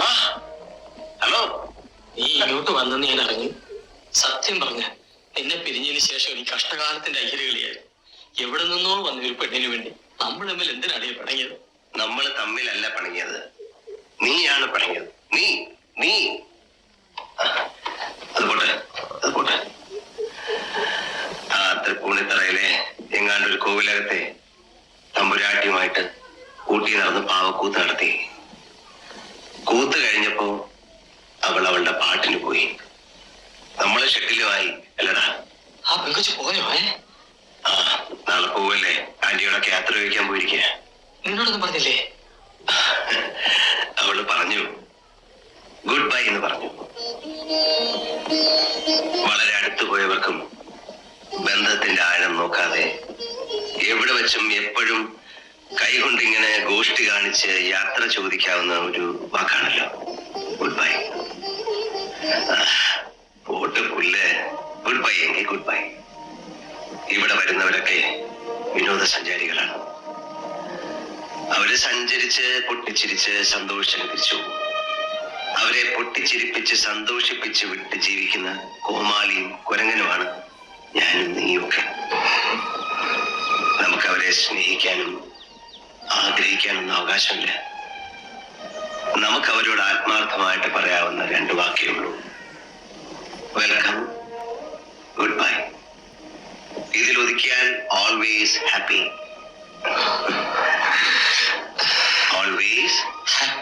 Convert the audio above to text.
Hello, നീ ഇങ്ങോട്ട് വന്നെന്ന് ഞാൻ അറിഞ്ഞു. സത്യം പറഞ്ഞ നിന്നെ പിരിഞ്ഞതിന് ശേഷം ഈ കഷ്ടകാലത്തിന്റെ അയ്യരുകളിയായി. എവിടെ നിന്നോ വന്ന ഒരു പെണ്ണിന് വേണ്ടി നമ്മൾ തമ്മിൽ എന്തിനാണ് പണങ്ങിയത്? നമ്മൾ തമ്മിലല്ല പണങ്ങിയത്, നീയാണ് പണങ്ങിയത്. നീ നീ അത് പോട്ടെ. ആ തൃപ്പൂണിത്തറയിലെ എങ്ങാണ്ടൊരു കോവിലകത്തെ തമ്പുരാട്ടിയുമായിട്ട് കൂട്ടി നടന്ന് പാവക്കൂത്ത് നടത്തി. കൂത്ത് കഴിഞ്ഞപ്പോ അവളുടെ പാട്ടിന് പോയി. നമ്മളെ ഷെട്ടിലുമായി. അല്ലടാ, ആ പെങ്കൊച്ച് പോയോ? ആ, നാളെ പോവല്ലേ. ആന്റിയോടൊക്കെ യാത്ര ചോദിക്കാൻ പോയിരിക്കുക. നിന്നോടൊന്നും പറഞ്ഞില്ലേ? അവള് പറഞ്ഞു, ഗുഡ് ബൈ എന്ന് പറഞ്ഞു. വളരെ അടുത്തു പോയവർക്കും ബന്ധത്തിന്റെ ആഴം നോക്കാതെ എവിടെ വെച്ചും എപ്പോഴും കൈകൊണ്ടിങ്ങനെ ഗോഷ്ടി കാണിച്ച് യാത്ര ചോദിക്കാവുന്ന ഒരു വാക്കാണല്ലോ ഗുഡ് ബൈ. പോട്ട് പുല്ല്, ഗുഡ് ബൈ എങ്കിൽ ഗുഡ് ബൈ. ഇവിടെ വരുന്നവരൊക്കെ വിനോദസഞ്ചാരികളാണ്. അവര് സഞ്ചരിച്ച് പൊട്ടിച്ചിരിച്ച് സന്തോഷം തിരിച്ചു പോകും. അവരെ പൊട്ടിച്ചിരിപ്പിച്ച് സന്തോഷിപ്പിച്ച് വിട്ട് ജീവിക്കുന്ന കോമാളിയും കുരങ്ങനുമാണ് ഞാനും നീയൊക്കെ. നമുക്കവരെ സ്നേഹിക്കാനും ആഗ്രഹിക്കാനൊന്നും അവകാശമില്ല. നമുക്ക് അവരോട് ആത്മാർത്ഥമായിട്ട് പറയാവുന്ന 2 വാക്കേ ഉള്ളൂ: വെൽക്കം, ഗുഡ് ബൈ. ഇതിലൊതുക്കിയാൽ ഓൾവേസ് ഹാപ്പി. Always happy.